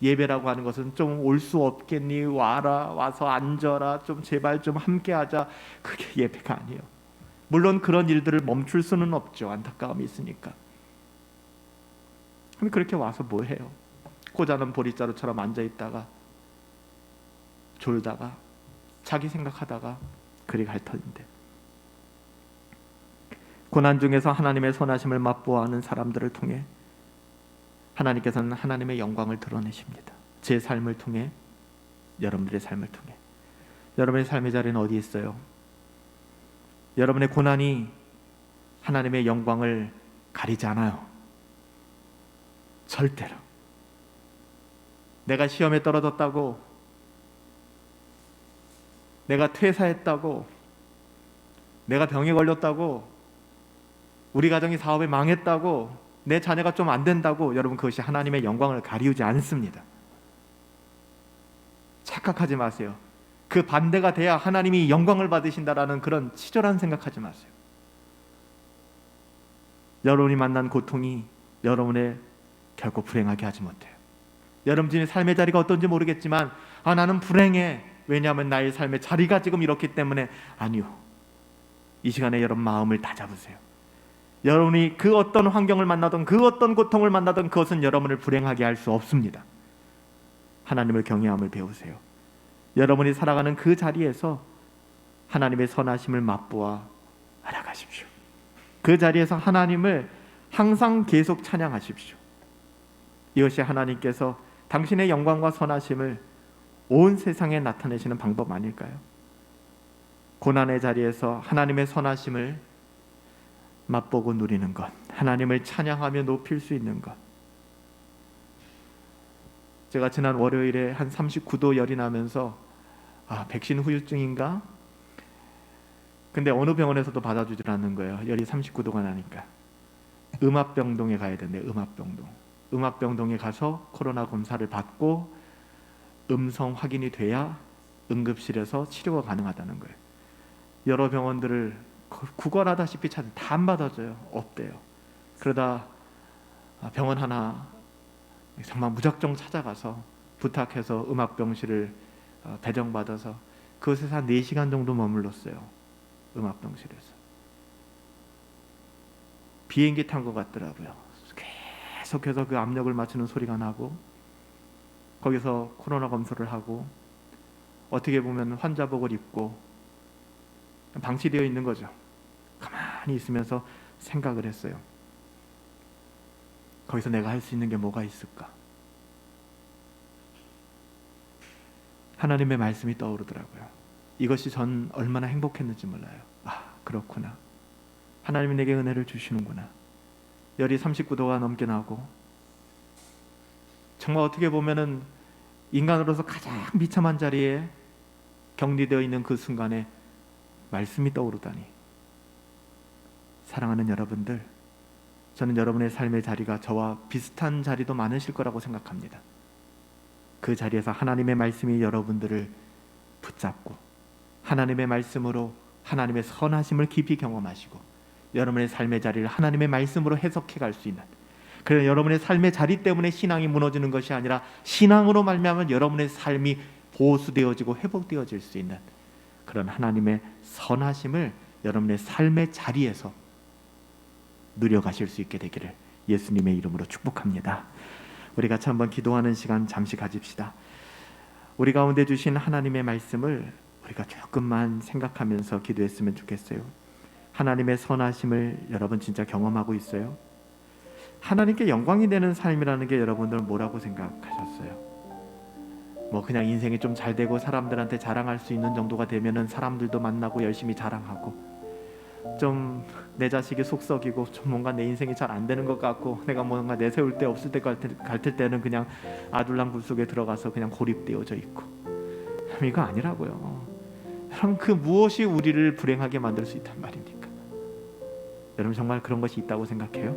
예배라고 하는 것은 좀 올 수 없겠니? 와서 앉아라. 좀 제발 좀 함께하자. 그게 예배가 아니에요. 물론 그런 일들을 멈출 수는 없죠. 안타까움이 있으니까. 그럼 그렇게 와서 뭐 해요? 고자는 보리자루처럼 앉아있다가 졸다가 자기 생각하다가 그리 갈 터인데, 고난 중에서 하나님의 선하심을 맛보아하는 사람들을 통해 하나님께서는 하나님의 영광을 드러내십니다. 제 삶을 통해, 여러분들의 삶을 통해. 여러분의 삶의 자리는 어디 있어요? 여러분의 고난이 하나님의 영광을 가리지 않아요. 절대로. 내가 시험에 떨어졌다고, 내가 퇴사했다고, 내가 병에 걸렸다고, 우리 가정이 사업에 망했다고, 내 자녀가 좀 안 된다고, 여러분 그것이 하나님의 영광을 가리우지 않습니다. 착각하지 마세요. 그 반대가 돼야 하나님이 영광을 받으신다라는 그런 치졸한 생각하지 마세요. 여러분이 만난 고통이 여러분의 결코 불행하게 하지 못해요. 여러분의 삶의 자리가 어떤지 모르겠지만 나는 불행해. 왜냐하면 나의 삶의 자리가 지금 이렇기 때문에. 아니요. 이 시간에 여러분 마음을 다잡으세요. 여러분이 그 어떤 환경을 만나든 그 어떤 고통을 만나든 그것은 여러분을 불행하게 할 수 없습니다. 하나님을 경외함을 배우세요. 여러분이 살아가는 그 자리에서 하나님의 선하심을 맛보아 알아가십시오. 그 자리에서 하나님을 항상 계속 찬양하십시오. 이것이 하나님께서 당신의 영광과 선하심을 온 세상에 나타내시는 방법 아닐까요? 고난의 자리에서 하나님의 선하심을 맛보고 누리는 것, 하나님을 찬양하며 높일 수 있는 것. 제가 지난 월요일에 한 39도 열이 나면서 백신 후유증인가? 근데 어느 병원에서도 받아주질 않는 거예요. 열이 39도가 나니까. 음압병동에 가야 된대요. 음압병동에 가서 코로나 검사를 받고 음성 확인이 돼야 응급실에서 치료가 가능하다는 거예요. 여러 병원들을 구걸하다시피 찾은 다 안 받아줘요. 없대요. 그러다 병원 하나 정말 무작정 찾아가서 부탁해서 음압병실을 배정받아서 그곳에서 한 4시간 정도 머물렀어요. 음압병실에서. 비행기 탄 것 같더라고요. 계속해서 그 압력을 맞추는 소리가 나고 거기서 코로나 검사를 하고 어떻게 보면 환자복을 입고 방치되어 있는 거죠. 가만히 있으면서 생각을 했어요. 거기서 내가 할 수 있는 게 뭐가 있을까? 하나님의 말씀이 떠오르더라고요. 이것이 전 얼마나 행복했는지 몰라요. 그렇구나. 하나님이 내게 은혜를 주시는구나. 열이 39도가 넘게 나고 정말 어떻게 보면은 인간으로서 가장 비참한 자리에 격리되어 있는 그 순간에 말씀이 떠오르다니. 사랑하는 여러분들, 저는 여러분의 삶의 자리가 저와 비슷한 자리도 많으실 거라고 생각합니다. 그 자리에서 하나님의 말씀이 여러분들을 붙잡고 하나님의 말씀으로 하나님의 선하심을 깊이 경험하시고 여러분의 삶의 자리를 하나님의 말씀으로 해석해 갈 수 있는, 그래서 여러분의 삶의 자리 때문에 신앙이 무너지는 것이 아니라 신앙으로 말미암아 여러분의 삶이 보수되어지고 회복되어질 수 있는 그런 하나님의 선하심을 여러분의 삶의 자리에서 누려가실 수 있게 되기를 예수님의 이름으로 축복합니다. 우리 같이 한번 기도하는 시간 잠시 가집시다. 우리 가운데 주신 하나님의 말씀을 우리가 조금만 생각하면서 기도했으면 좋겠어요. 하나님의 선하심을 여러분 진짜 경험하고 있어요? 하나님께 영광이 되는 삶이라는 게 여러분들은 뭐라고 생각하셨어요? 그냥 인생이 좀 잘 되고 사람들한테 자랑할 수 있는 정도가 되면은 사람들도 만나고 열심히 자랑하고, 좀 내 자식이 속썩이고 좀 뭔가 내 인생이 잘 안 되는 것 같고 내가 뭔가 내세울 데 없을 때 같을 때는 그냥 아둘랑 굴 속에 들어가서 그냥 고립되어져 있고, 이거 아니라고요. 여러분, 그 무엇이 우리를 불행하게 만들 수 있단 말입니까? 여러분 정말 그런 것이 있다고 생각해요?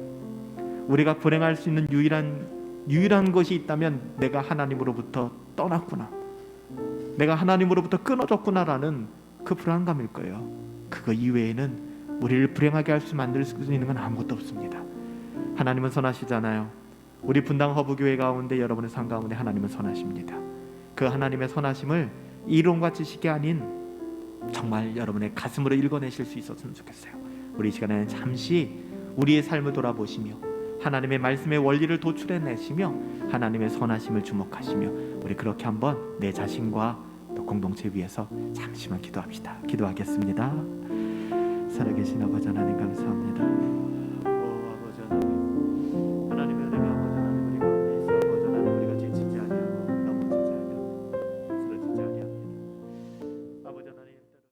우리가 불행할 수 있는 유일한 것이 있다면 내가 하나님으로부터 떠났구나, 내가 하나님으로부터 끊어졌구나라는 그 불안감일 거예요. 그거 이외에는 우리를 불행하게 만들 수 있는 건 아무것도 없습니다. 하나님은 선하시잖아요. 우리 분당 허브교회 가운데 여러분의 삶 가운데 하나님은 선하십니다. 그 하나님의 선하심을 이론과 지식이 아닌 정말 여러분의 가슴으로 읽어내실 수 있었으면 좋겠어요. 우리 이 시간에는 잠시 우리의 삶을 돌아보시며 하나님의 말씀의 원리를 도출해내시며 하나님의 선하심을 주목하시며 우리 그렇게 한번 내 자신과 또 공동체 위해서 잠시만 기도합시다. 기도하겠습니다. 살아계신 아버지 하나님 감사합니다.